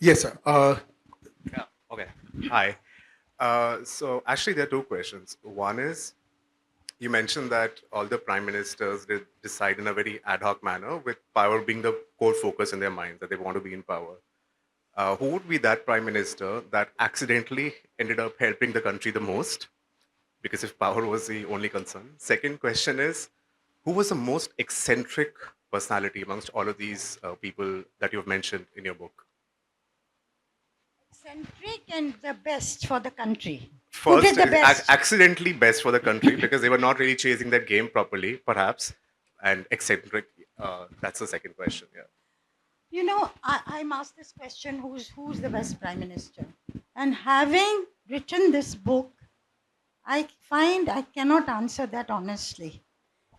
Yes, sir. Yeah. Okay. Hi. So actually, there are two questions. One is you mentioned that all the prime ministers did decide in a very ad hoc manner, with power being the core focus in their minds that they want to be in power. Who would be that prime minister that accidentally ended up helping the country the most? Because if power was the only concern. Second question is, who was the most eccentric personality amongst all of these people that you've mentioned in your book? Eccentric and the best for the country. Who First, did the best? accidentally best for the country because they were not really chasing that game properly, perhaps, and eccentric. That's the second question. Yeah. I'm asked this question: who's the best prime minister? And having written this book, I find I cannot answer that honestly,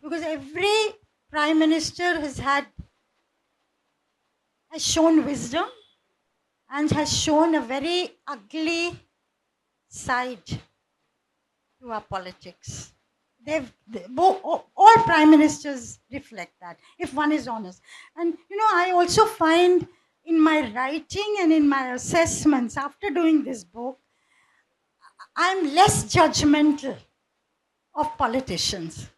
because every prime minister has shown wisdom and has shown a very ugly side to our politics. All prime ministers reflect that, if one is honest. And I also find in my writing and in my assessments after doing this book, I'm less judgmental of politicians,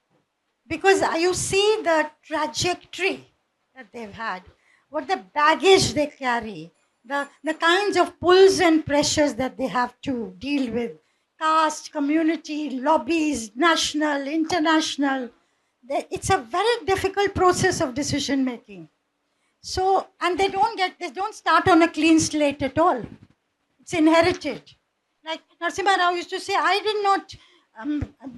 because you see the trajectory that they've had, what the baggage they carry, the kinds of pulls and pressures that they have to deal with, caste, community, lobbies, national, international. It's a very difficult process of decision making. So, and they don't start on a clean slate at all. It's inherited. Like Narasimha Rao used to say, I did not,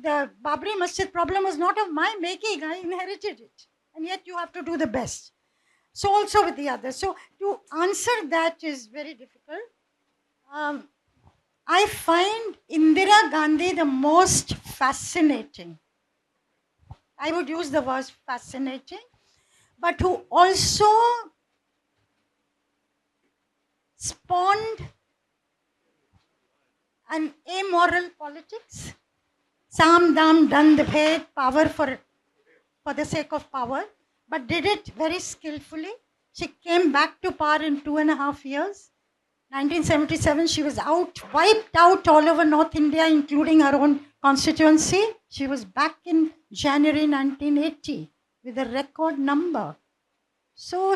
the Babri Masjid problem was not of my making, I inherited it. And yet you have to do the best. So also with the others. So to answer that is very difficult. Um, I find Indira Gandhi the most fascinating. I would use the word fascinating, but who also spawned an amoral politics. Sam, dam, dand, bhed, power for the sake of power, but did it very skillfully. She came back to power in 2.5 years. 1977, she was wiped out all over North India, including her own constituency. She was back in January 1980 with a record number. So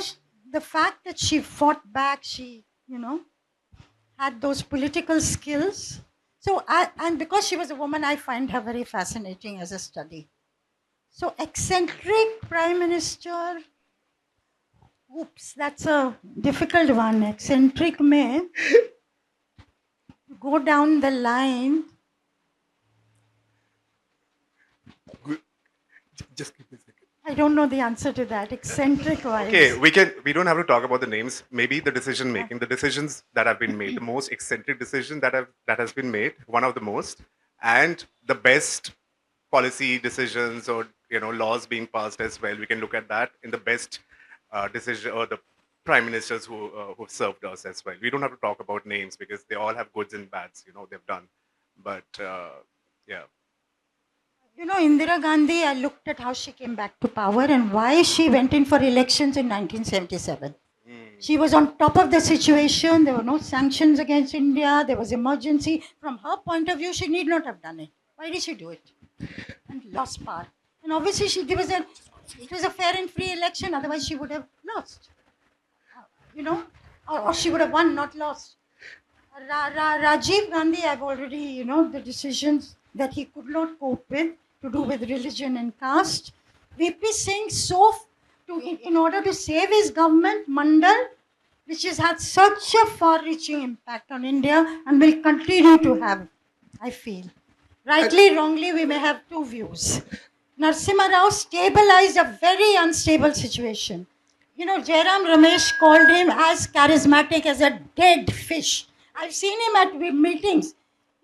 the fact that she fought back, had those political skills. So, and because she was a woman, I find her very fascinating as a study. So, eccentric prime minister, oops, that's a difficult one. Eccentric may go down the line. Just give me a second. I don't know the answer to that. Eccentric Okay, wise. we don't have to talk about the names. Maybe the decision Yeah. making, the decisions that have been made, the most eccentric decision that has been made, one of the most, and the best policy decisions or laws being passed as well. We can look at that in the best decision or the prime ministers who served us as well. We don't have to talk about names because they all have goods and bads. They've done, but yeah. Indira Gandhi, I looked at how she came back to power and why she went in for elections in 1977. Mm. She was on top of the situation. There were no sanctions against India. There was emergency. From her point of view, she need not have done it. Why did she do it? And lost power. And obviously, it was a fair and free election. Otherwise, she would have lost. Or she would have won, not lost. Rajiv Gandhi, I've already, the decisions that he could not cope with to do with religion and caste. VP Singh, in order to save his government, Mandal, which has had such a far-reaching impact on India and will continue to have, I feel. And, Rightly, wrongly, we may have two views. Narasimha Rao stabilized a very unstable situation. Jairam Ramesh called him as charismatic as a dead fish. I've seen him at meetings.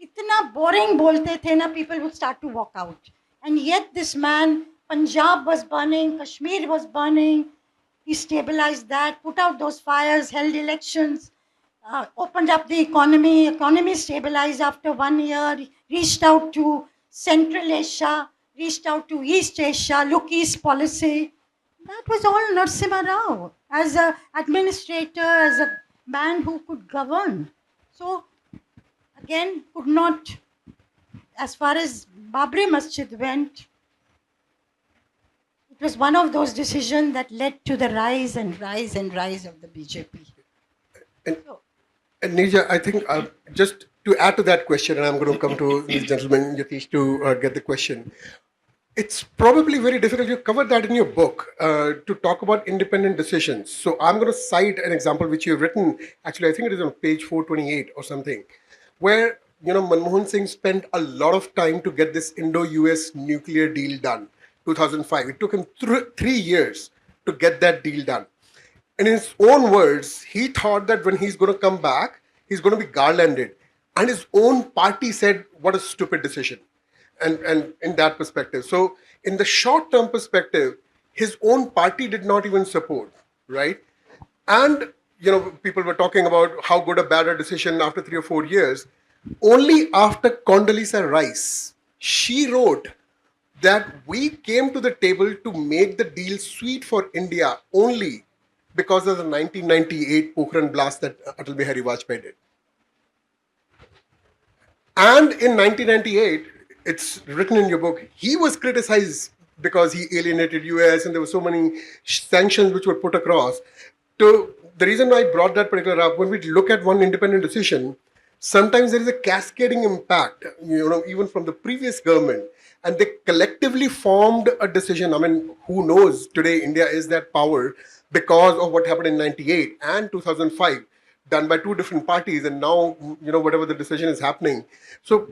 Itna boring bolte the na, people would start to walk out. And yet this man, Punjab was burning, Kashmir was burning. He stabilized that, put out those fires, held elections, opened up the economy. Economy stabilized after 1 year. Reached out to Central Asia, reached out to East Asia, look East policy. That was all Narasimha Rao. As an administrator, as a man who could govern. So, again, could not, as far as Babri Masjid went, it was one of those decisions that led to the rise and rise and rise of the BJP. And, So, and Nija, I think just to add to that question, and I'm going to come to this gentleman, Yatish, to get the question. It's probably very difficult. You covered that in your book to talk about independent decisions. So I'm going to cite an example which you've written. Actually, I think it is on page 428 or something, where Manmohan Singh spent a lot of time to get this Indo-US nuclear deal done. 2005. It took him 3 years to get that deal done. In his own words, he thought that when he's going to come back, he's going to be garlanded. And his own party said, what a stupid decision. And in that perspective. So in the short term perspective, his own party did not even support, right? And, people were talking about how good or bad a decision after 3 or 4 years. Only after Condoleezza Rice, she wrote that we came to the table to make the deal sweet for India only because of the 1998 Pokhran blast that Atal Bihari Vajpayee did. And in 1998, it's written in your book, he was criticized because he alienated US and there were so many sanctions which were put across. So the reason I brought that particular up, when we look at one independent decision, sometimes there is a cascading impact, even from the previous government. And they collectively formed a decision. I mean, who knows? Today, India is that power because of what happened in 98 and 2005, done by two different parties. And now, whatever the decision is happening. So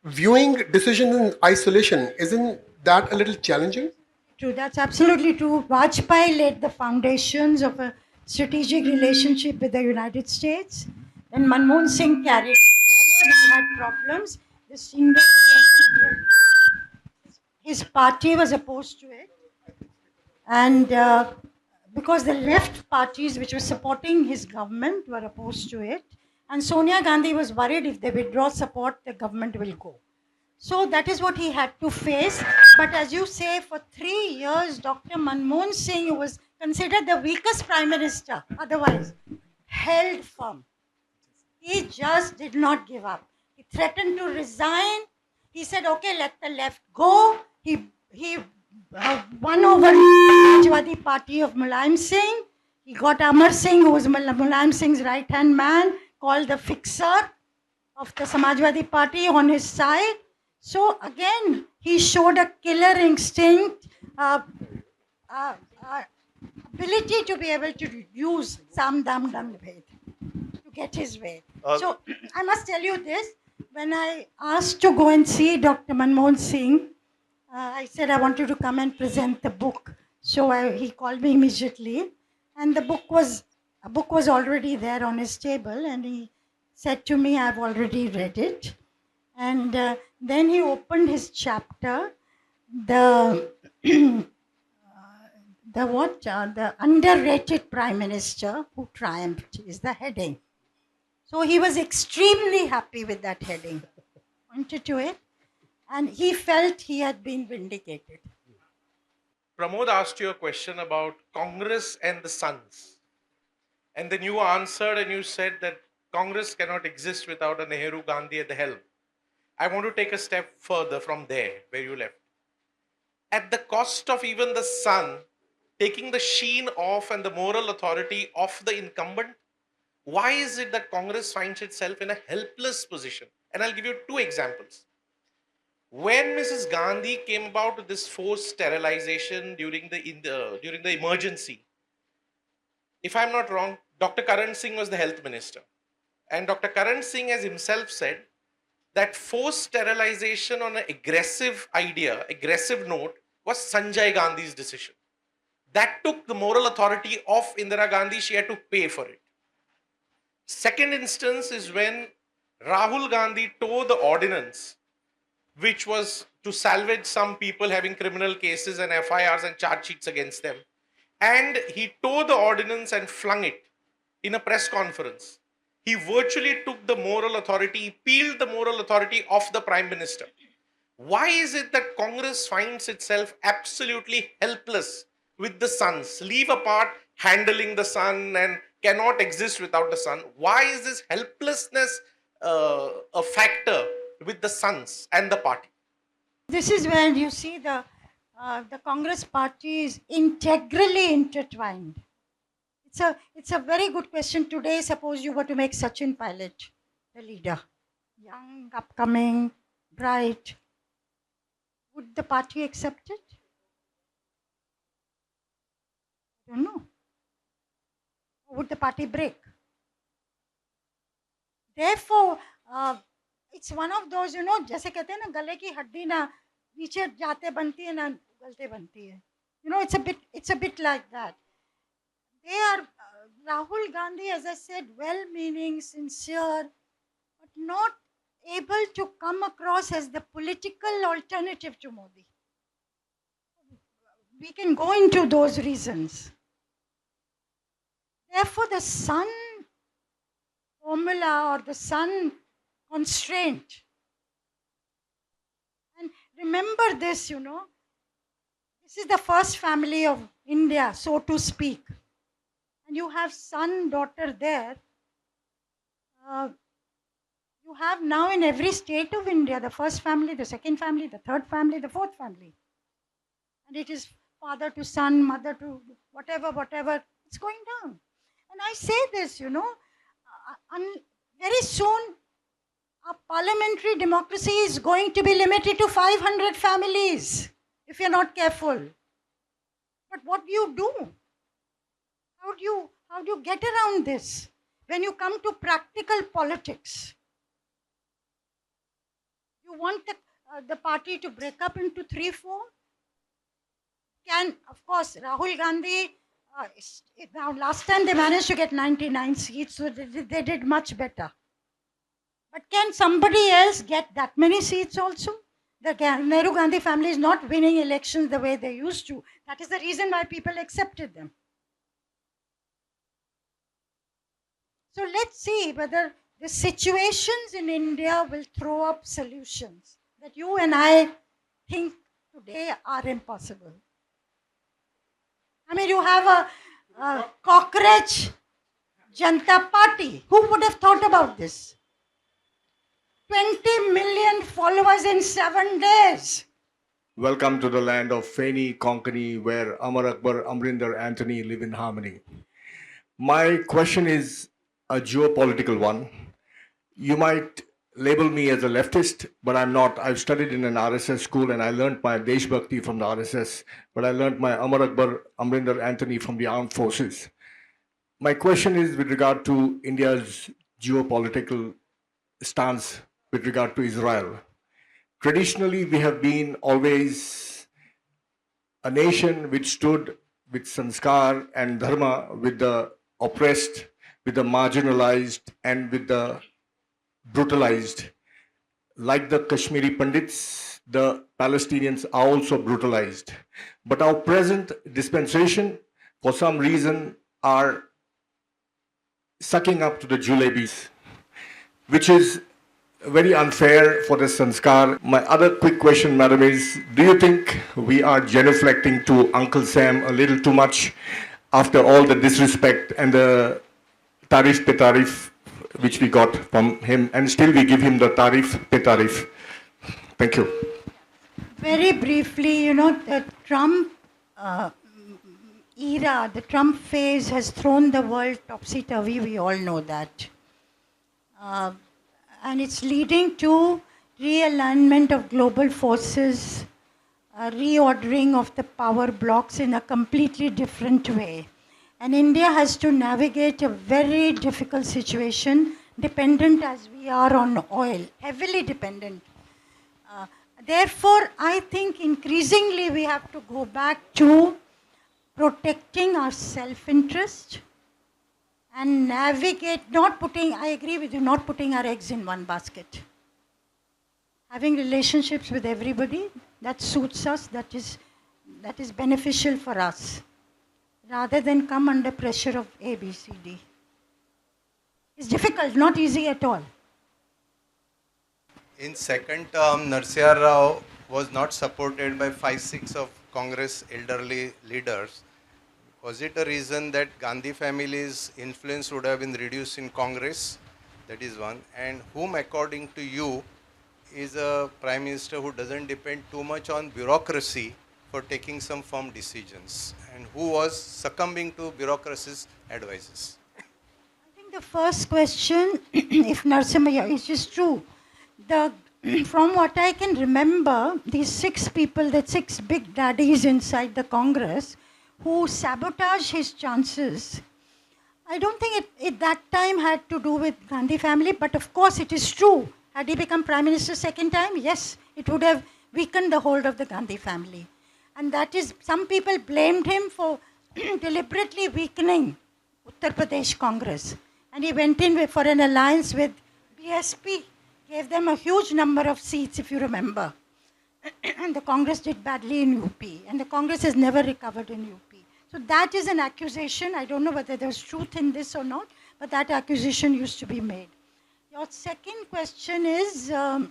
viewing decisions in isolation, isn't that a little challenging? true, that's absolutely true. Vajpayee laid the foundations of a strategic relationship with the United States. Then Manmohan Singh carried it forward. He had problems. This his party was opposed to it. And because the left parties which were supporting his government were opposed to it. And Sonia Gandhi was worried if they withdraw support, the government will go. So that is what he had to face. But as you say, for 3 years, Dr. Manmohan Singh, who was considered the weakest prime minister, otherwise, held firm. He just did not give up. He threatened to resign. He said, okay, let the left go. He won over the Samajwadi Party of Mulayam Singh. He got Amar Singh, who was Mulayam Singh's right-hand man, called the fixer of the Samajwadi Party, on his side. So again, he showed a killer instinct, ability to be able to use Sam Dam Dand Bhed to get his way. So I must tell you this, when I asked to go and see Dr. Manmohan Singh, I said I wanted to come and present the book. So he called me immediately, and the book was already there on his table, and he said to me, I've already read it. And then he opened his chapter, the underrated prime minister who triumphed is the heading. So he was extremely happy with that heading. Pointed to it, and he felt he had been vindicated. Pramod asked you a question about Congress and the Sons. And then you answered and you said that Congress cannot exist without a Nehru Gandhi at the helm. I want to take a step further from there where you left. At the cost of even the Sun taking the sheen off and the moral authority of the incumbent, why is it that Congress finds itself in a helpless position? And I'll give you 2 examples. When Mrs. Gandhi came about with this forced sterilization during the emergency, if I'm not wrong, Dr. Karan Singh was the health minister. And Dr. Karan Singh has himself said that forced sterilization on an aggressive note, was Sanjay Gandhi's decision. That took the moral authority of Indira Gandhi. She had to pay for it. Second instance is when Rahul Gandhi tore the ordinance, which was to salvage some people having criminal cases and FIRs and charge sheets against them. And he tore the ordinance and flung it in a press conference. He virtually took the moral authority, he peeled the moral authority of the Prime Minister. Why is it that Congress finds itself absolutely helpless with the Sons? Leave apart handling the Sun and cannot exist without the sun. Why is this helplessness a factor with the sons and the party? This is where you see the Congress party is integrally intertwined. It's a very good question today. Suppose you were to make Sachin Pilot the leader, young, upcoming, bright. Would the party accept it? I don't know. Or would the party break? Therefore, it's one of those, जैसे कहते हैं ना गले की हड्डी ना नीचे जाते बनती है ना गलते बनती है. It's a bit like that. They are Rahul Gandhi, as I said, well-meaning, sincere, but not able to come across as the political alternative to Modi. We can go into those reasons. Therefore, the sun formula or the sun constraint. And remember this, this is the first family of India, so to speak. And you have son, daughter there. You have now in every state of India the first family, the second family, the third family, the fourth family. And it is father to son, mother to whatever. It's going down. And I say this, very soon our parliamentary democracy is going to be limited to 500 families if you're not careful. But what do you do? How do you get around this when you come to practical politics? You want the party to break up into 3, 4? Of course, Rahul Gandhi, now last time they managed to get 99 seats, so they did much better. But can somebody else get that many seats also? The Nehru Gandhi family is not winning elections the way they used to. That is the reason why people accepted them. So let's see whether the situations in India will throw up solutions that you and I think today are impossible. I mean, you have a cockroach Janata Party. Who would have thought about this? 20 million followers in 7 days. Welcome to the land of Feni, Konkani, where Amar Akbar, Amrinder, Anthony live in harmony. My question is a geopolitical one. You might label me as a leftist, but I'm not. I've studied in an RSS school and I learned my Desh Bhakti from the RSS, but I learned my Amar Akbar, Amrinder, Anthony from the armed forces. My question is with regard to India's geopolitical stance with regard to Israel. Traditionally, we have been always a nation which stood with sanskar and dharma, with the oppressed, with the marginalized, and with the brutalized. Like the Kashmiri Pandits, the Palestinians are also brutalized. But our present dispensation, for some reason, are sucking up to the julebis, which is very unfair for the sanskar. My other quick question, madam, is do you think we are genuflecting to Uncle Sam a little too much after all the disrespect and the tarif pe tarif which we got from him, and still we give him the tarif pe tarif? Thank you. Very briefly, the Trump era, the Trump phase has thrown the world topsy-turvy. We all know that. And it's leading to realignment of global forces, reordering of the power blocks in a completely different way. And India has to navigate a very difficult situation, dependent as we are on oil, heavily dependent. Therefore, I think increasingly we have to go back to protecting our self-interest and navigate, I agree with you, not putting our eggs in one basket. Having relationships with everybody, that suits us, that is beneficial for us, rather than come under pressure of A, B, C, D. It's difficult, not easy at all. In second term, Narsimha Rao was not supported by 5-6 of Congress elderly leaders. was it a reason that Gandhi family's influence would have been reduced in Congress? That is one. And whom, according to you, is a prime minister who doesn't depend too much on bureaucracy for taking some firm decisions, and who was succumbing to bureaucracy's advices? I think the first question, if Narsimha, it is true. The from what I can remember, these six people, the six big daddies inside the Congress, who sabotaged his chances. I don't think it that time had to do with Gandhi family, but of course it is true. Had he become prime minister second time, yes, it would have weakened the hold of the Gandhi family. And that is, some people blamed him for deliberately weakening Uttar Pradesh Congress. And he went in for an alliance with BSP, gave them a huge number of seats, if you remember. And the Congress did badly in UP. And the Congress has never recovered in UP. So that is an accusation. I don't know whether there's truth in this or not, but that accusation used to be made. Your second question is on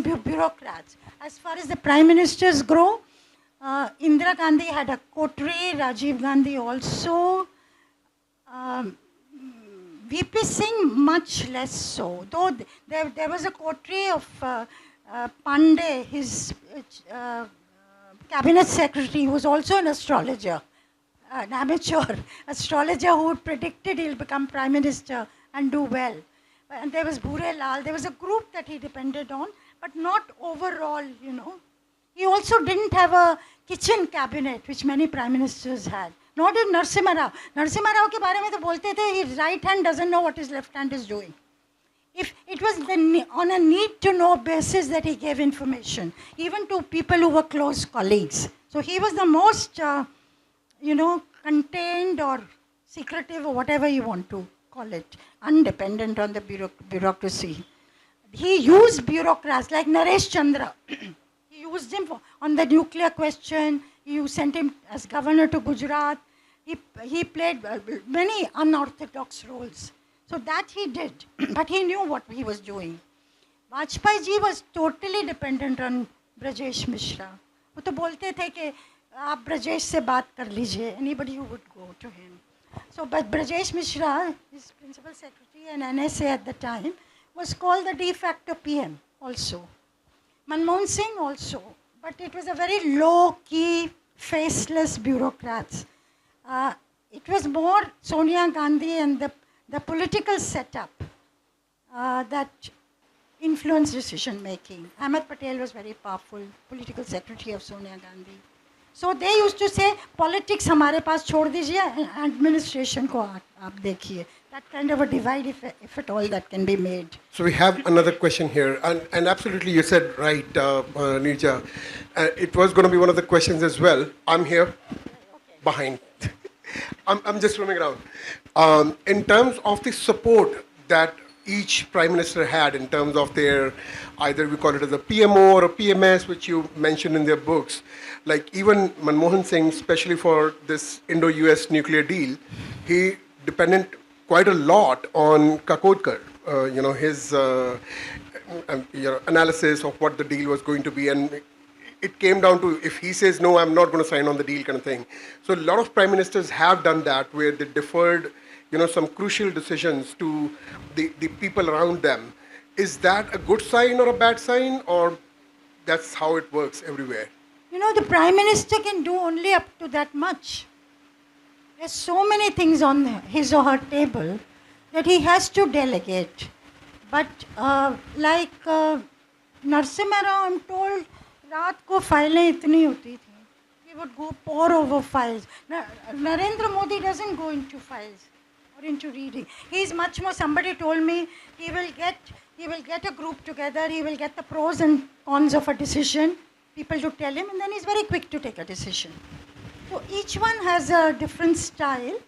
bureaucrats. As far as the prime ministers go, Indira Gandhi had a coterie, Rajiv Gandhi also. VP Singh much less so, though there was a coterie of Pandey, his cabinet secretary, who was also an astrologer, an amateur astrologer who predicted he'll become prime minister and do well. And there was Bhure Lal, there was a group that he depended on, but not overall, you know. He also didn't have a kitchen cabinet, which many prime ministers had. Nor did Narasimha Rao. Narasimha Rao ke bare mein to bolte the, his right hand doesn't know what his left hand is doing. If it was on a need-to-know basis that he gave information, even to people who were close colleagues. So he was the most, contained or secretive or whatever you want to call it, undependent on the bureaucracy. He used bureaucrats like Naresh Chandra. He used him on the nuclear question. You sent him as governor to Gujarat. He played many unorthodox roles. So that he did, but he knew what he was doing. Vajpayee ji was totally dependent on Brajesh Mishra. वो तो बोलते थे कि आप ब्रजेश से बात कर लीजिए. Anybody who would go to him. So, but Brajesh Mishra, his principal secretary and NSA at the time, was called the de facto PM also. Manmohan Singh also. But it was a very low-key, faceless bureaucrats. It was more Sonia Gandhi and the political setup that influenced decision-making. Ahmed Patel was very powerful, political secretary of Sonia Gandhi. So they used to say, politics हमारे पास छोड़ दीजिए, administration को आप देखिए. That kind of a divide, if at all, that can be made. So we have another question here, and absolutely you said right, Nirja. It was going to be one of the questions as well. I'm here, behind. I'm just roaming around. In terms of the support that each prime minister had, in terms of their, either we call it as a PMO or a PMS, which you mentioned in their books, like even Manmohan Singh, especially for this Indo-US nuclear deal, he depended quite a lot on Kakodkar, his analysis of what the deal was going to be, and it came down to, if he says no, I'm not going to sign on the deal kind of thing. So a lot of prime ministers have done that, where they deferred some crucial decisions to the people around them. Is that a good sign or a bad sign, or that's how it works everywhere? The prime minister can do only up to that much. There's so many things on his or her table that he has to delegate. But like Narasimha Rao, I'm told, रात को फाइलें इतनी होती थी. He would go pour over files. Narendra Modi doesn't go into files or into reading. He's much more, somebody told me, he will get a group together, he will get the pros and cons of a decision, people to tell him, and then he's very quick to take a decision. So each one has a different style.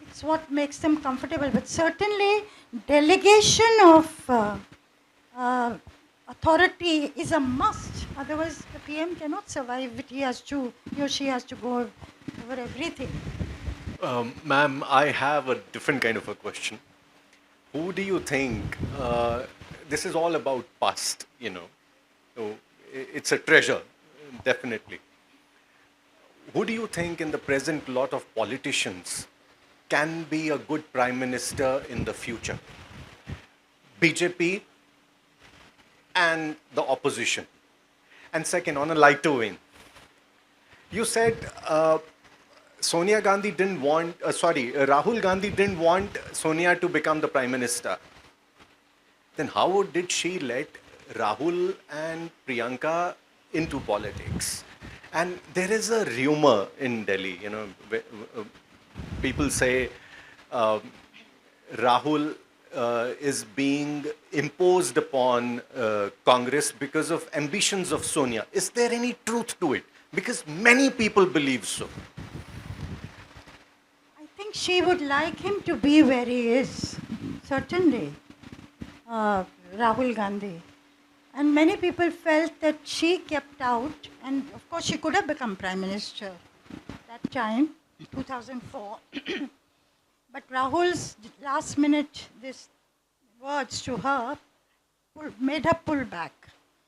It's what makes them comfortable. But certainly, delegation of authority is a must. Otherwise, the PM cannot survive. He or she has to go over everything. Ma'am, I have a different kind of a question. Who do you think, this is all about past, So it's a treasure, definitely. who do you think in the present lot of politicians can be a good prime minister in the future? BJP and the opposition. And second, on a lighter vein, you said Sonia Gandhi didn't want, Rahul Gandhi didn't want Sonia to become the prime minister. Then how did she let Rahul and Priyanka into politics? And there is a rumor in Delhi, people say Rahul is being imposed upon Congress because of ambitions of Sonia. Is there any truth to it? Because many people believe so. I think she would like him to be where he is, certainly, Rahul Gandhi. And many people felt that she kept out, and of course she could have become Prime Minister that time, 2004. But Rahul's last minute words to her made her pull back.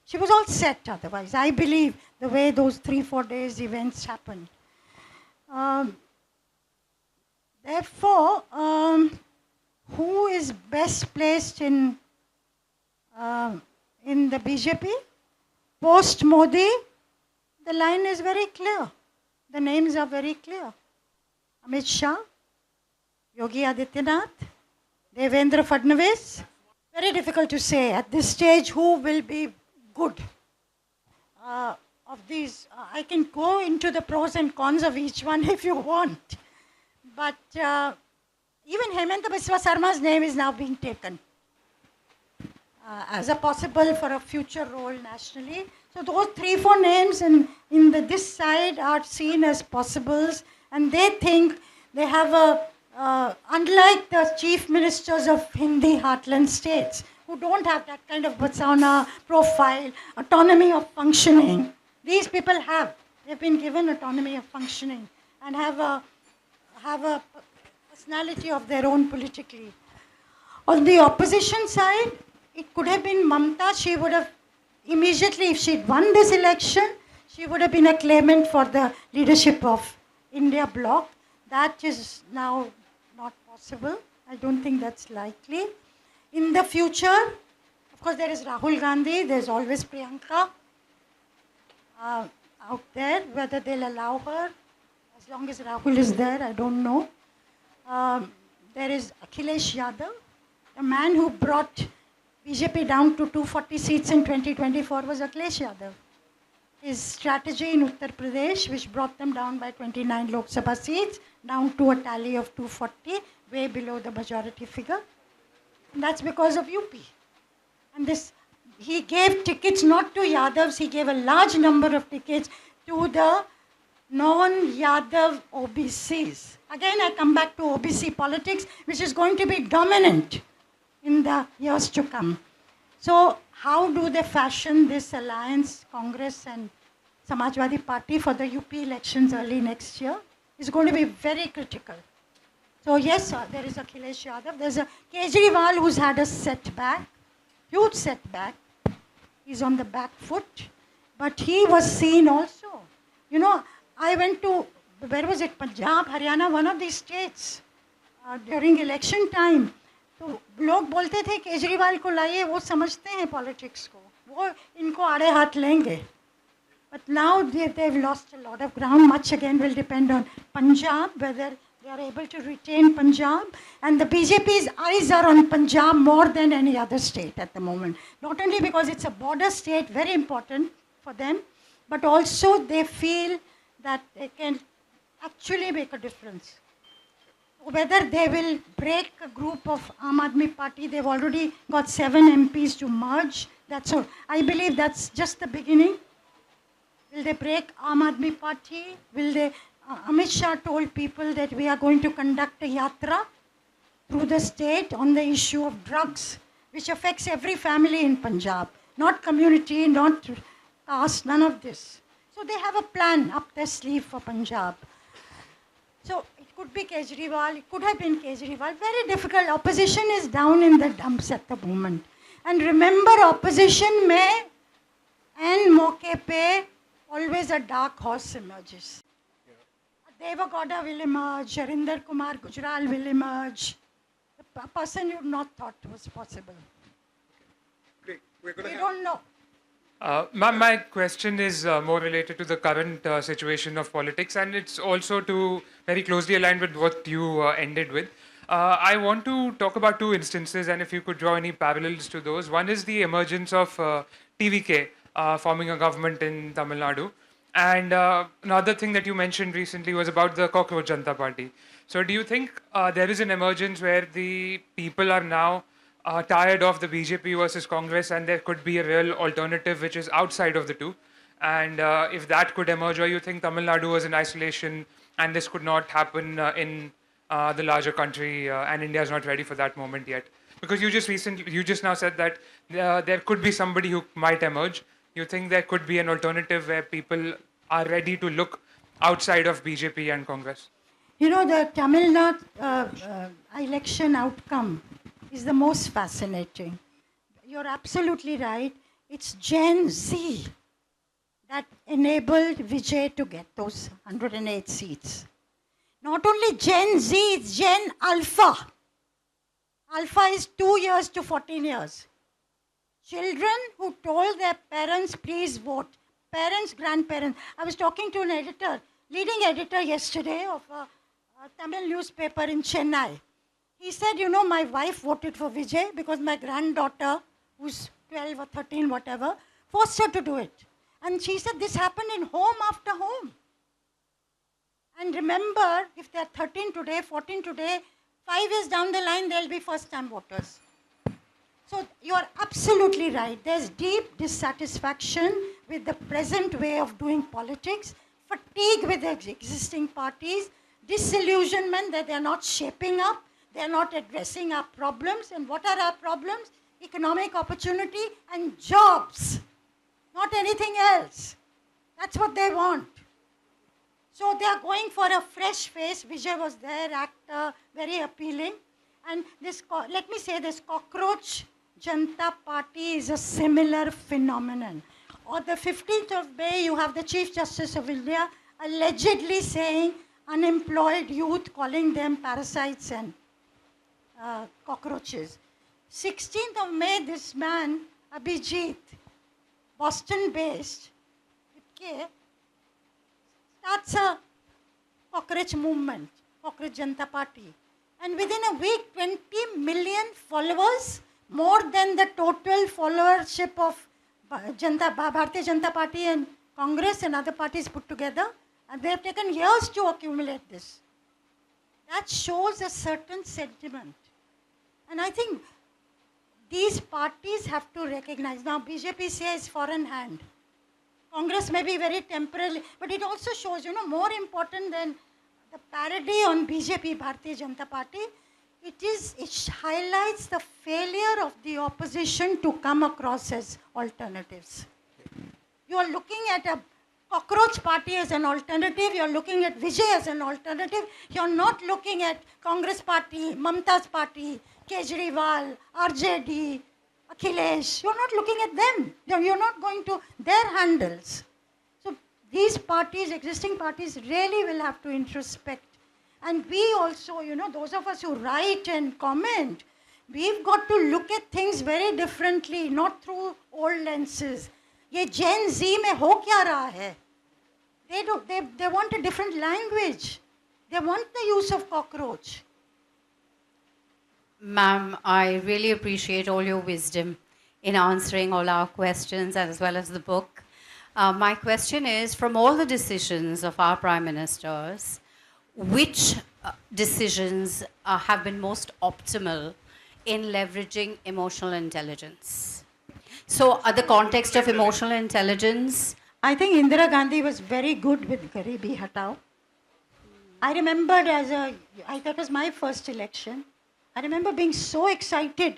She was all set otherwise, I believe, the way those 3-4 days events happened. Therefore, who is best placed in the BJP? Post Modi, the line is very clear. The names are very clear. Amit Shah, Yogi Adityanath, Devendra Fadnavis. Very difficult to say at this stage who will be good of these. I can go into the pros and cons of each one if you want. But even Hemanta Biswa Sarma's name is now being taken as a possible for a future role nationally. So those 3-4 names in this side are seen as possibles, and they think they have unlike the chief ministers of Hindi heartland states, who don't have that kind of persona, profile, autonomy of functioning. These people have. They've been given autonomy of functioning and have a personality of their own politically. On the opposition side, it could have been Mamta. She would have immediately, if she'd won this election, she would have been a claimant for the leadership of India bloc. That is now not possible. I don't think that's likely. In the future, of course, there is Rahul Gandhi. There's always Priyanka out there. Whether they'll allow her, as long as Rahul is there, I don't know. There is Akhilesh Yadav. The man who brought BJP down to 240 seats in 2024 was Akhilesh Yadav. His strategy in Uttar Pradesh, which brought them down by 29 Lok Sabha seats, down to a tally of 240, way below the majority figure. And that's because of UP. And he gave tickets not to Yadavs, he gave a large number of tickets to the non-Yadav OBCs. Again, I come back to OBC politics, which is going to be dominant in the years to come. So how do they fashion this alliance, Congress and Samajwadi Party for the UP elections early next year? Is going to be very critical. So yes, there is Akhilesh Yadav. There's a Kejriwal who's had a setback, huge setback. He's on the back foot, but he was seen also. You know, I went to, where was it, Punjab, Haryana, one of these states, during election time. तो लोग बोलते थे केजरीवाल को लाइए, वो समझते हैं politics को, वो इनको आड़े हाथ लेंगे. But now they've lost a lot of ground. Much again will depend on Punjab, whether they are able to retain Punjab. And the BJP's eyes are on Punjab more than any other state at the moment. Not only because it's a border state, very important for them, but also they feel that they can actually make a difference. Whether they will break a group of Aam Aadmi Party, they've already got 7 MPs to merge. That's all. I believe that's just the beginning. Will they break Aam Aadmi Party? Will they? Amit Shah told people that we are going to conduct a yatra through the state on the issue of drugs, which affects every family in Punjab. Not community, not caste, none of this. So they have a plan up their sleeve for Punjab. So it could be Kejriwal, it could have been Kejriwal. Very difficult. Opposition is down in the dumps at the moment. And remember, opposition and mauke pe always a dark horse emerges. Devagowda will emerge, Harinder Kumar Gujral will emerge. A person you not thought was possible. Great. We're going We to don't know. My question is more related to the current situation of politics, and it's also to very closely aligned with what you ended with. I want to talk about two instances, and if you could draw any parallels to those. One is the emergence of TVK forming a government in Tamil Nadu, and another thing that you mentioned recently was about the Cockroach Janta Party. So, do you think there is an emergence where the people are now tired of the BJP versus Congress, and there could be a real alternative which is outside of the two? And if that could emerge, or you think Tamil Nadu was in isolation and this could not happen in the larger country, and India is not ready for that moment yet? Because you just now said that there could be somebody who might emerge. You think there could be an alternative where people are ready to look outside of BJP and Congress? You know, the Tamil Nadu election outcome is the most fascinating. You're absolutely right. It's Gen Z that enabled Vijay to get those 108 seats. Not only Gen Z, it's Gen Alpha. Alpha is 2 years to 14 years. Children who told their parents, please vote. Parents, grandparents. I was talking to an editor, leading editor yesterday of a Tamil newspaper in Chennai. He said, you know, my wife voted for Vijay because my granddaughter, who's 12 or 13, whatever, forced her to do it. And she said this happened in home after home. And remember, if they're 13 today, 14 today, 5 years down the line, they'll be first-time voters. So you're absolutely right. There's deep dissatisfaction with the present way of doing politics, fatigue with the existing parties, disillusionment that they're not shaping up, they're not addressing our problems. And what are our problems? Economic opportunity and jobs, not anything else. That's what they want. So they are going for a fresh face. Vijay was there, actor, very appealing. And this, let me say this, Cockroach Janta Party is a similar phenomenon. On the 15th of May, you have the Chief Justice of India allegedly saying unemployed youth, calling them parasites and cockroaches. 16th of May, this man, Abhijit, Boston-based, starts a cockroach movement, Cockroach Janta Party. And within a week, 20 million followers, more than the total followership of Bharatiya Janata Party and Congress and other parties put together. And they have taken years to accumulate this. That shows a certain sentiment. And I think these parties have to recognize. Now, BJP says foreign hand. Congress may be very temporarily, but it also shows, you know, more important than the parody on BJP, Bharatiya Janata Party, it highlights the failure of the opposition to come across as alternatives. You are looking at a cockroach party as an alternative, you are looking at Vijay as an alternative, you are not looking at Congress party, Mamta's party, Kejriwal, RJD, Akhilesh. You are not looking at them. You are not going to their handles. So these parties, existing parties, really will have to introspect. And we also, you know, those of us who write and comment, we've got to look at things very differently, not through old lenses. ये Gen Z में हो क्या रहा है? They want a different language. They want the use of cockroach. Ma'am, I really appreciate all your wisdom in answering all our questions as well as the book. My question is, from all the decisions of our prime ministers, which decisions have been most optimal in leveraging emotional intelligence? So, the context of emotional intelligence, I think Indira Gandhi was very good with Garibi Hatao. I remembered that was my first election. I remember being so excited.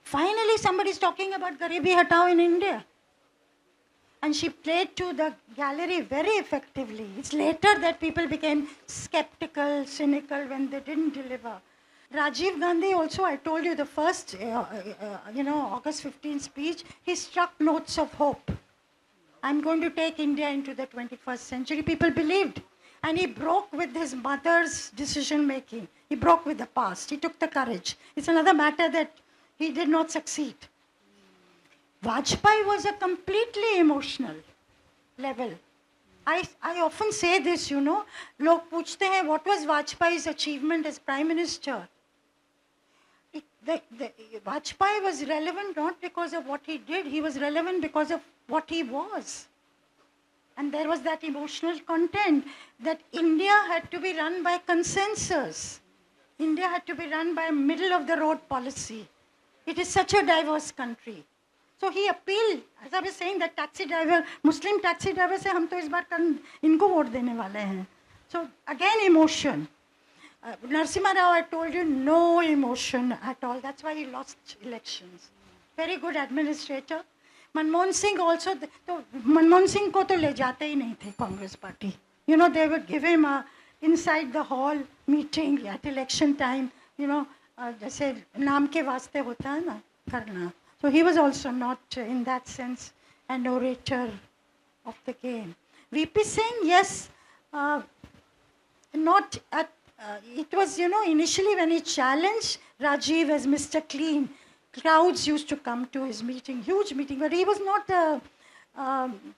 Finally, somebody's talking about Garibi Hatao in India. And she played to the gallery very effectively. It's later that people became skeptical, cynical when they didn't deliver. Rajiv Gandhi also, I told you, the first, August 15 speech, he struck notes of hope. I'm going to take India into the 21st century. People believed. And he broke with his mother's decision making. He broke with the past. He took the courage. It's another matter that he did not succeed. Vajpayee was a completely emotional level. I often say this, you know, लोग पूछते हैं what was Vajpayee's achievement as Prime Minister? Vajpayee was relevant not because of what he did, he was relevant because of what he was. And there was that emotional content that India had to be run by consensus. India had to be run by a middle of the road policy. It is such a diverse country. So he appealed, as I was saying, that taxi driver, Muslim taxi driver से हम तो इस बार इनको vote देने वाले हैं. So again emotion. Narasimha Rao, I told you, no emotion at all. That's why he lost elections. Very good administrator. Manmohan Singh also, तो Manmohan Singh को तो ले जाते ही नहीं थे Congress party. You know, they would give him a inside the hall meeting at election time. You know, जैसे नाम के वास्ते होता है ना करना. So he was also not, in that sense, an orator of the game. VP Singh, yes, not at. It was, you know, initially when he challenged Rajiv as Mr. Clean, crowds used to come to his meeting, huge meeting, but he was not a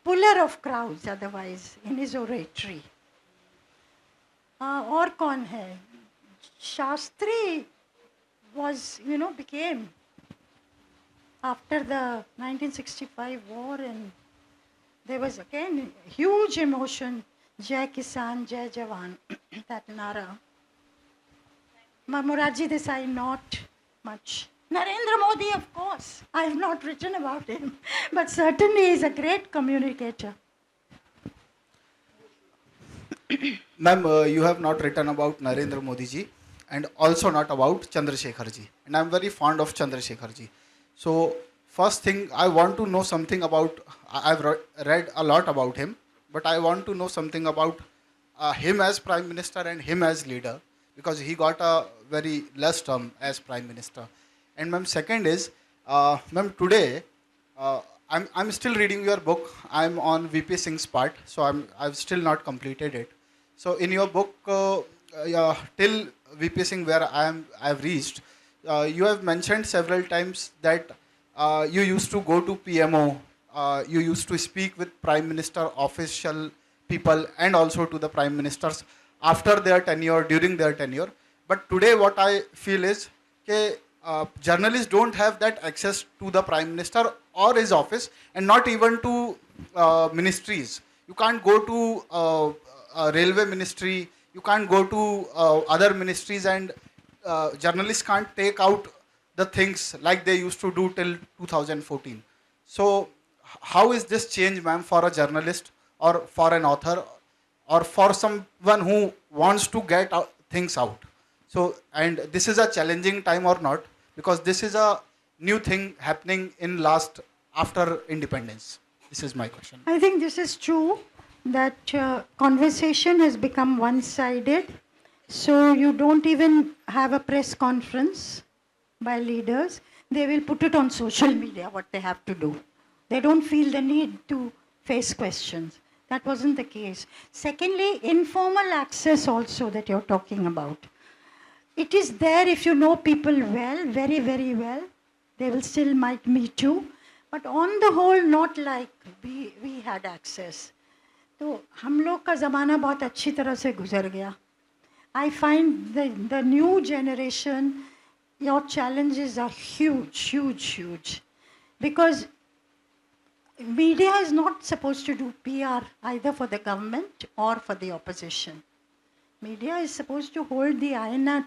puller of crowds otherwise in his oratory. और कौन है? Shastri was, you know, became after the 1965 war, and there was again huge emotion, Jai Kisan, Jai Jawan, that Nara. Morarji Desai, not much. Narendra Modi, of course. I have not written about him, but certainly he is a great communicator. Ma'am, you have not written about Narendra Modi ji and also not about Chandrasekhar ji. And I'm very fond of Chandrasekhar ji. So, first thing, I want to know something about, I've read a lot about him, but I want to know something about him as Prime Minister and him as leader, because he got a very less term as Prime Minister. And ma'am, second is, ma'am, today, I'm still reading your book. I'm on VP Singh's part, so I've still not completed it. So in your book, till VP Singh where I've reached, you have mentioned several times that you used to go to PMO, you used to speak with Prime Minister official people and also to the Prime Ministers after their tenure, during their tenure. But today what I feel is that journalists don't have that access to the Prime Minister or his office, and not even to ministries. You can't go to a railway ministry, you can't go to other ministries, and journalists can't take out the things like they used to do till 2014. So how is this change, ma'am, for a journalist or for an author or for someone who wants to get things out? So, and this is a challenging time or not, because this is a new thing happening in after independence. This is my question. I think this is true, that conversation has become one-sided. So you don't even have a press conference by leaders. They will put it on social media, what they have to do. They don't feel the need to face questions. That wasn't the case. Secondly, informal access also that you're talking about. It is there if you know people well, very, very well. They will still might meet you. But on the whole, not like we had access. तो हम लोग का ज़माना बहुत अच्छी तरह से गुजर गया. I find the new generation, your challenges are huge, huge, huge. Because media is not supposed to do PR either for the government or for the opposition. Media is supposed to hold the aina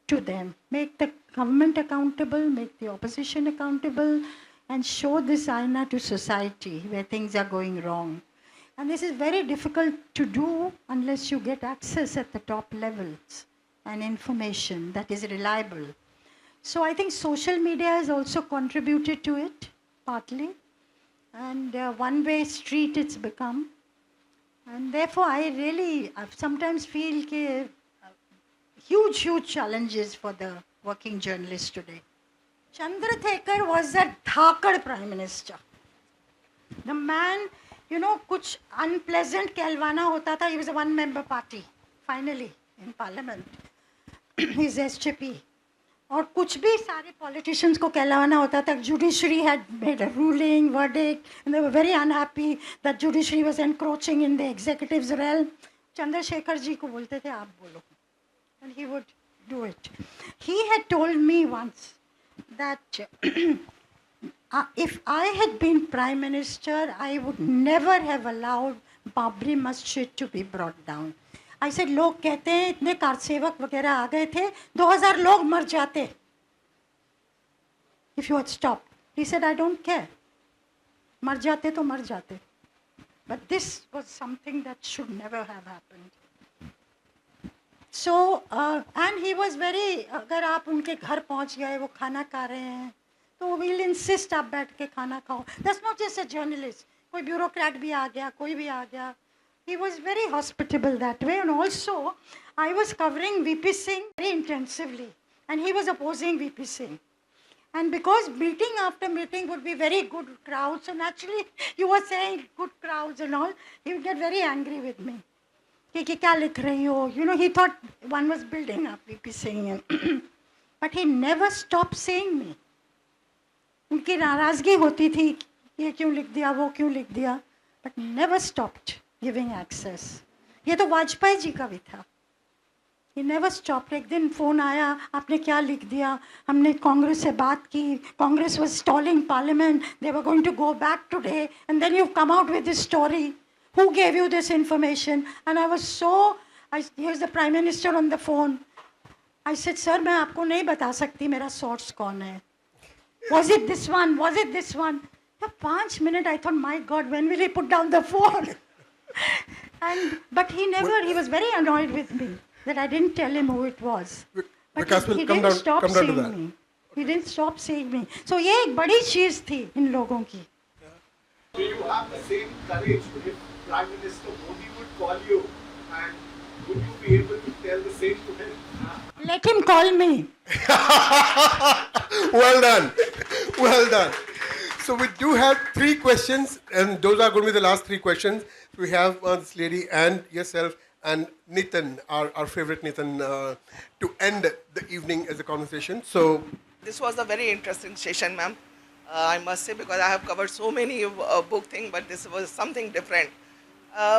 to them, make the government accountable, make the opposition accountable, and show this aina to society where things are going wrong. And this is very difficult to do unless you get access at the top levels and information that is reliable. So I think social media has also contributed to it, partly. And one-way street it's become. And therefore I sometimes feel huge, huge challenges for the working journalists today. Chandrasekhar was a Dhakad Prime Minister. The man you know, कुछ unpleasant कहलवाना होता था. He was a one-member party, finally, in parliament. He's SJP. और कुछ भी सारे politicians को कहलवाना होता था. Judiciary had made a ruling, verdict, and they were very unhappy that judiciary was encroaching in the executive's realm. Chandrashekhar ji को बोलते थे, आप बोलो. And he would do it. He had told me once that if I had been Prime Minister, I would never have allowed Babri Masjid to be brought down. I said, लोग कहते हैं इतने कारसेवक वगैरह आ गए थे, 2000 लोग मर जाते if you had stopped. He said, I don't care. मर जाते तो मर जाते. But this was something that should never have happened. So, and he was very, अगर आप उनके घर पहुंच गए, वो खाना खा रहे हैं, तो we'll insist आप बैठ के खाना खाओ. That's not just a journalist. कोई bureaucrat भी आ गया, कोई भी आ गया. He was very hospitable that way. And also, I was covering VP Singh very intensively. And he was opposing VP Singh. And because meeting after meeting would be very good crowds, so naturally you were saying good crowds and all, he would get very angry with me. कि क्या लिख रही हो? You know, he thought one was building up VP Singh. But he never stopped saying me. उनकी नाराज़गी होती थी, ये क्यों लिख दिया, वो क्यों लिख दिया, but never stopped giving access. ये तो वाजपेयी जी का भी था. He never stopped. एक दिन फोन आया, आपने क्या लिख दिया? हमने कांग्रेस से बात की. Congress was stalling parliament. They were going to go back today, and then you've come out with this story. Who gave you this information? And I was so. Here's the Prime Minister on the phone. I said, sir, मैं आपको नहीं बता सकती मेरा source कौन है. Was it this one? Was it this one? For 5 minutes, I thought, my God, when will he put down the phone? But he never. He was very annoyed with me that I didn't tell him who it was. But Vikas will he come didn't down- stop come down to seeing that. me. He didn't stop seeing me. So ये एक बड़ी चीज थी इन लोगों की. Do you have the same courage if Prime Minister Modi would call you, and would you be able to tell the same to him? Let him call me. Well done. Well done. So we do have 3 questions, and those are going to be the last 3 questions. We have this lady and yourself and Nitin, our favorite Nitin, to end the evening as a conversation. So This was a very interesting session, ma'am. I must say, because I have covered so many book things, but this was something different.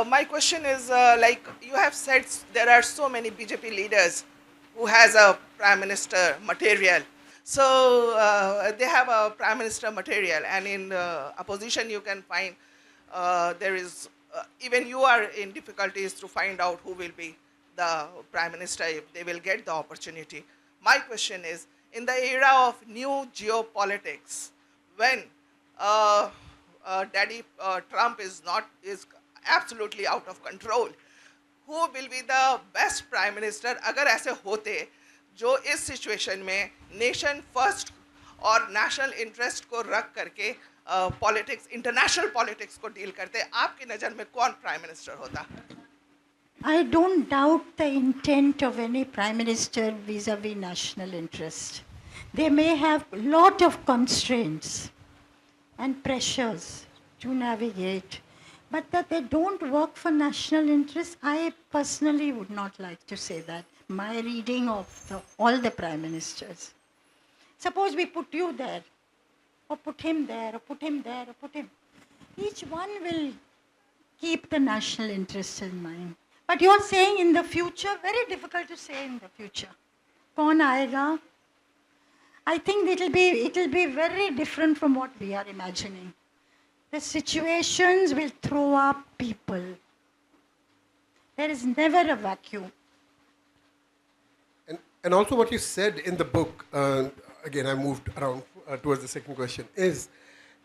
My question is, like you have said, there are so many BJP leaders who has a prime minister material. So they have a prime minister material, and in opposition you can find there is even you are in difficulties to find out who will be the prime minister if they will get the opportunity. My question is, in the era of new geopolitics, when Daddy Trump is absolutely out of control, who will be the best prime minister अगर ऐसे होते जो इस situation में nation first और national interest को रख करके पॉलिटिक्स इंटरनेशनल पॉलिटिक्स को डील करते, आपकी नज़र में कौन प्राइम मिनिस्टर होता? I don't doubt the intent of any prime minister vis-a-vis national interest. They may have a lot of constraints and pressures to navigate, but that they don't work for national interest, I personally would not like to say that. My reading of all the prime ministers. Suppose we put you there, or put him there, or put him there, or put him. Each one will keep the national interest in mind. But you're saying in the future, very difficult to say in the future. Kaun aayega? I think it'll be very different from what we are imagining. The situations will throw up people. There is never a vacuum. And also what you said in the book, again I moved around towards the second question, is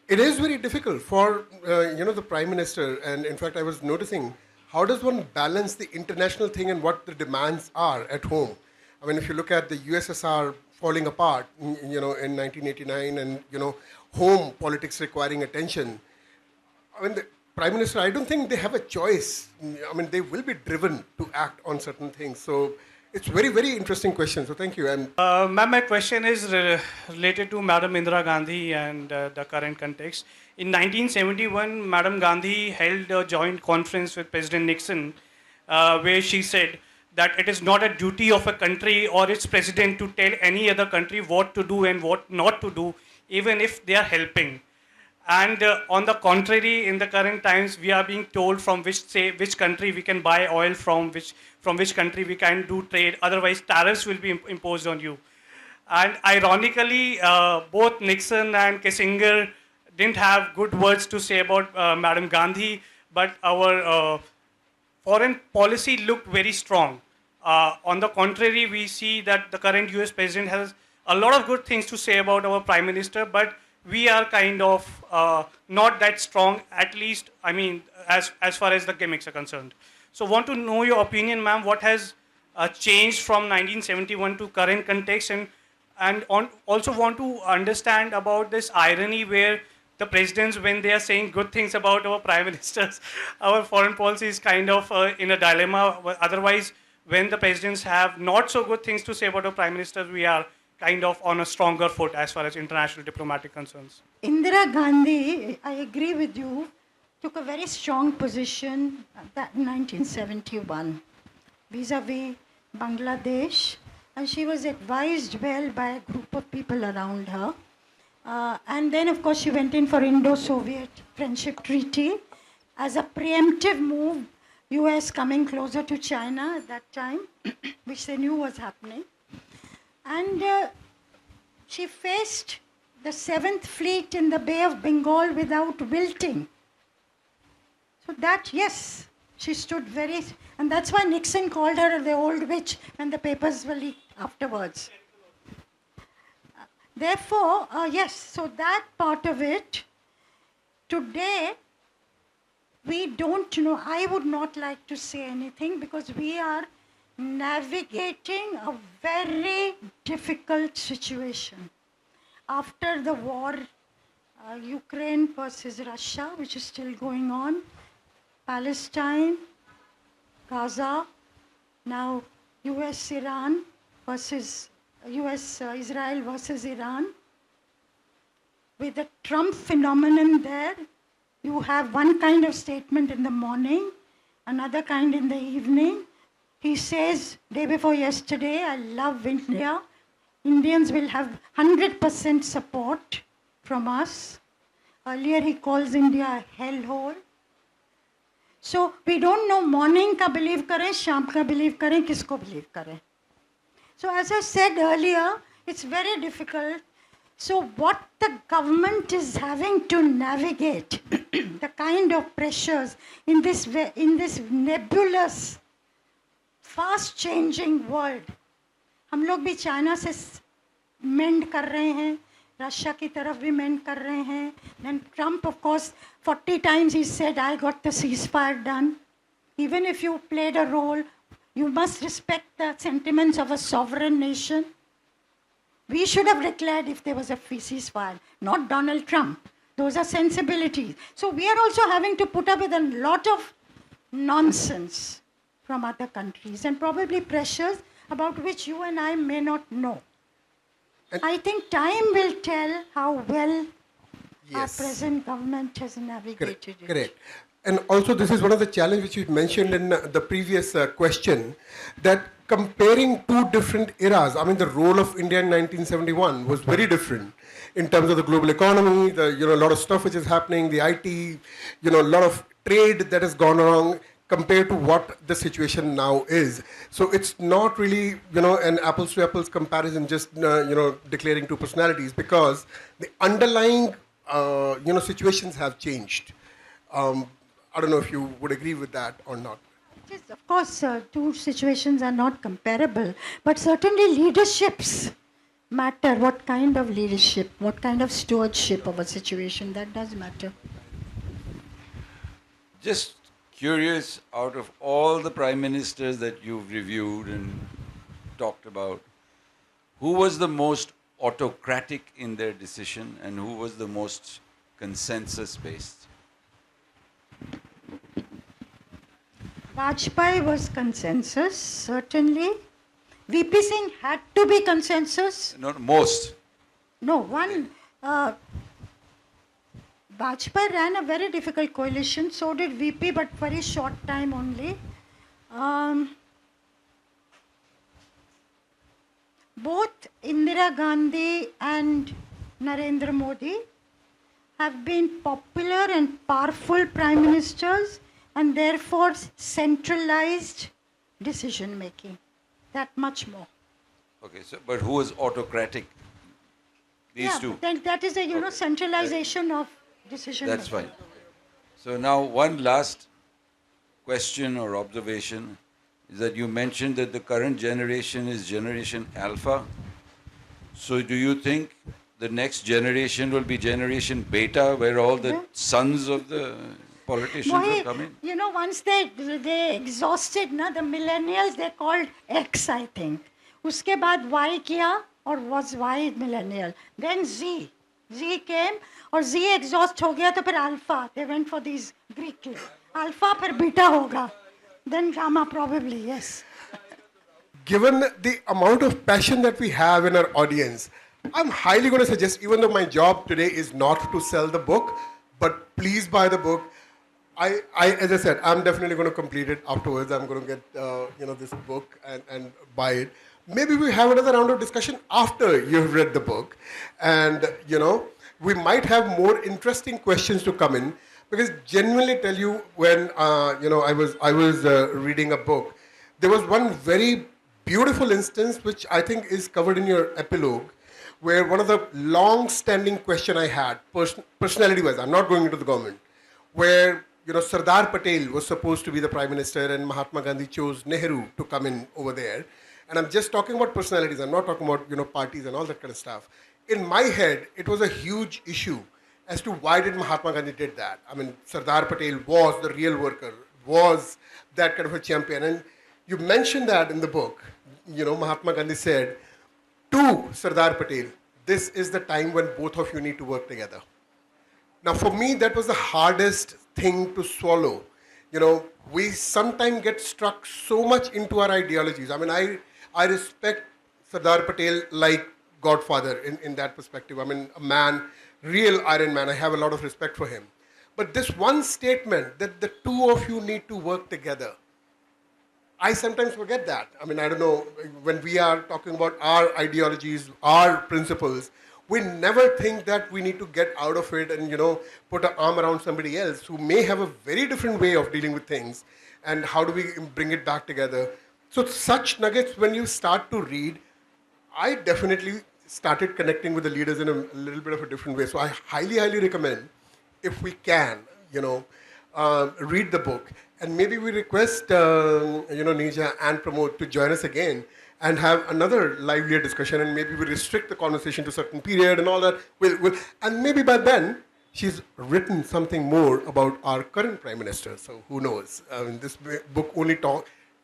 it is very difficult for the Prime Minister, and in fact I was noticing, how does one balance the international thing and what the demands are at home? I mean, if you look at the USSR falling apart, in 1989, and home politics requiring attention, I mean, the Prime Minister, I don't think they have a choice. I mean, they will be driven to act on certain things. So It's very, very interesting question. So thank you. And Ma'am, my question is related to Madam Indira Gandhi and the current context. In 1971, Madam Gandhi held a joint conference with President Nixon, where she said that it is not a duty of a country or its president to tell any other country what to do and what not to do, even if they are helping. And on the contrary, in the current times, we are being told from which country we can buy oil from which country we can do trade. Otherwise, tariffs will be imposed on you. And ironically, both Nixon and Kissinger didn't have good words to say about Madam Gandhi, but our foreign policy looked very strong. On the contrary, we see that the current US president has a lot of good things to say about our prime minister, but we are kind of not that strong, at least, I mean, as far as the gimmicks are concerned. So want to know your opinion, ma'am, what has changed from 1971 to current context, and also want to understand about this irony where the presidents, when they are saying good things about our prime ministers, our foreign policy is kind of in a dilemma. Otherwise, when the presidents have not so good things to say about our prime ministers, we are kind of on a stronger foot as far as international diplomatic concerns. Indira Gandhi, I agree with you, took a very strong position that in 1971 vis-a-vis Bangladesh, and she was advised well by a group of people around her. And then, of course, she went in for Indo-Soviet Friendship Treaty as a preemptive move, US coming closer to China at that time, which they knew was happening. And she faced the 7th Fleet in the Bay of Bengal without wilting. So that, yes, she stood very, and that's why Nixon called her the old witch when the papers were leaked afterwards. Therefore, yes, so that part of it, today, we don't know, I would not like to say anything because we are navigating a very difficult situation. After the war, Ukraine versus Russia, which is still going on, Palestine, Gaza, now US-Iran versus US-Israel versus Iran. With the Trump phenomenon there, you have one kind of statement in the morning, another kind in the evening. He says, day before yesterday, I love India. Indians will have 100% support from us. Earlier he calls India a hellhole. So we don't know morning ka believe kare, sham ka believe kare, kisko believe kare. So as I said earlier, it's very difficult. So what the government is having to navigate, the kind of pressures in this nebulous, fast changing world. हम लोग भी China से मेंड कर रहे हैं, Russia की तरफ भी मेंड कर रहे हैं. Then Trump, of course, 40 times he said, I got the ceasefire done. Even if you played a role, you must respect the sentiments of a sovereign nation. We should have declared if there was a ceasefire, not Donald Trump. Those are sensibilities. So we are also having to put up with a lot of nonsense from other countries and probably pressures about which you and I may not know. I think time will tell how well our present government has navigated it. Correct. And also, this is one of the challenges which you mentioned in the previous question, that comparing two different eras, I mean, the role of India in 1971 was very different in terms of the global economy, a lot of stuff which is happening, the IT, a lot of trade that has gone wrong compared to what the situation now is. So it's not really, an apples to apples comparison, just, declaring two personalities, because the underlying, situations have changed. I don't know if you would agree with that or not. Yes, of course, two situations are not comparable, but certainly leaderships matter. What kind of leadership, what kind of stewardship of a situation, that does matter. Just curious, out of all the prime ministers that you've reviewed and talked about, who was the most autocratic in their decision and who was the most consensus-based? Vajpayee was consensus, certainly. VP Singh had to be consensus. Not most. No, one. Vajpayee ran a very difficult coalition, so did VP, but very short time only. Both Indira Gandhi and Narendra Modi have been popular and powerful prime ministers and therefore centralized decision making. That much more. Okay, so but who was autocratic? These Yeah, two. then that is a Okay. centralization of decision That's making. fine. So now one last question or observation is that you mentioned that the current generation is generation alpha. So do you think the next generation will be generation beta, where all the sons of the politicians will Mohit, come in? you know, once they exhausted na, the millennials, they called X, I think. Uske baad Y kiya or was Y millennial. Then Z. Z came और Z exhaust हो गया तो फिर alpha. They went for these Greek. Alpha फिर beta होगा. Then gamma probably, yes. Given the amount of passion that we have in our audience, I'm highly going to suggest, even though my job today is not to sell the book, but please buy the book. As I said, I'm definitely going to complete it afterwards. I'm going to get, this book and buy it. Maybe we have another round of discussion after you've read the book, and we might have more interesting questions to come in. Because genuinely tell you, when I was reading a book, there was one very beautiful instance which I think is covered in your epilogue, where one of the long-standing question I had, personality-wise, I'm not going into the government, where Sardar Patel was supposed to be the prime minister and Mahatma Gandhi chose Nehru to come in over there. And I'm just talking about personalities. I'm not talking about parties and all that kind of stuff. In my head, it was a huge issue as to why did Mahatma Gandhi did that. I mean, Sardar Patel was the real worker, was that kind of a champion. And you mentioned that in the book. Mahatma Gandhi said to Sardar Patel, this is the time when both of you need to work together. Now, for me, that was the hardest thing to swallow. We sometimes get struck so much into our ideologies. I mean, I respect Sardar Patel like godfather in that perspective. I mean, a man, real Iron Man. I have a lot of respect for him. But this one statement that the two of you need to work together, I sometimes forget that. I mean, I don't know, when we are talking about our ideologies, our principles, we never think that we need to get out of it and, put an arm around somebody else who may have a very different way of dealing with things. And how do we bring it back together? So such nuggets, when you start to read, I definitely started connecting with the leaders in a little bit of a different way. So I highly, highly recommend, if we can, read the book. And maybe we request, Neeja and Pramod to join us again and have another livelier discussion, and maybe we restrict the conversation to a certain period and all that. And maybe by then, she's written something more about our current Prime Minister. So who knows? I mean, this book only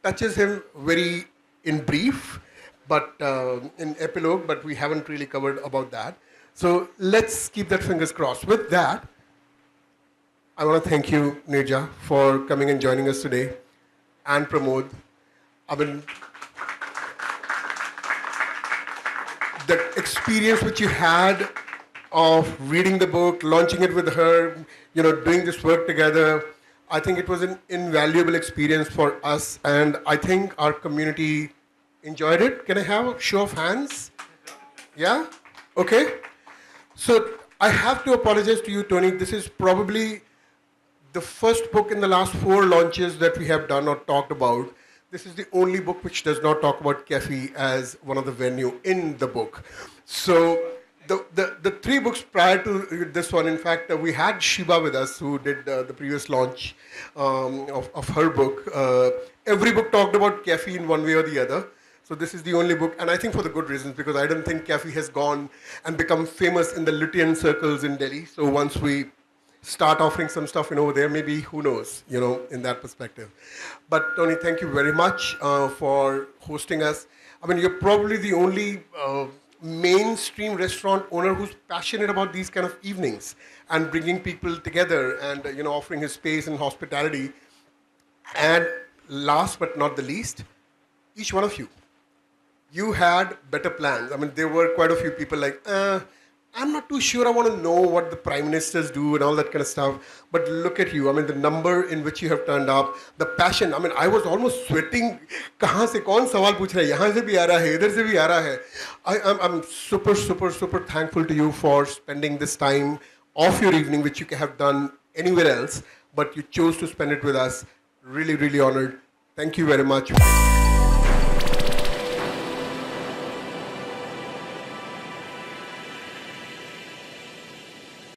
touches him very in brief, but in epilogue, but we haven't really covered about that. So let's keep that fingers crossed. With that, I want to thank you, Neerja, for coming and joining us today, and Pramod. I mean, the experience which you had of reading the book, launching it with her, doing this work together, I think it was an invaluable experience for us, and I think our community enjoyed it. Can I have a show of hands? Yeah? Okay. So I have to apologize to you, Tony. This is probably the first book in the last 4 launches that we have done or talked about. This is the only book which does not talk about KEFI as one of the venue in the book. So the 3 books prior to this one, in fact, we had Shiba with us, who did the previous launch of her book. Every book talked about KEFI in one way or the other. So this is the only book, and I think for the good reasons, because I don't think KEFI has gone and become famous in the Lutyens circles in Delhi. So once we start offering some stuff in over there, maybe, who knows, in that perspective. But Tony, thank you very much for hosting us. I mean, you're probably the only mainstream restaurant owner who's passionate about these kind of evenings and bringing people together and, offering his space and hospitality. And last but not the least, each one of you, you had better plans. I mean, there were quite a few people like, I'm not too sure I want to know what the prime ministers do and all that kind of stuff. But look at you. I mean, the number in which you have turned up, the passion. I mean, I was almost sweating. कहाँ से कौन सवाल पूछ रहा है? यहाँ से भी आ रहा है, इधर से भी आ रहा है. I'm super, super, super thankful to you for spending this time of your evening, which you could have done anywhere else, but you chose to spend it with us. Really, really honored. Thank you very much.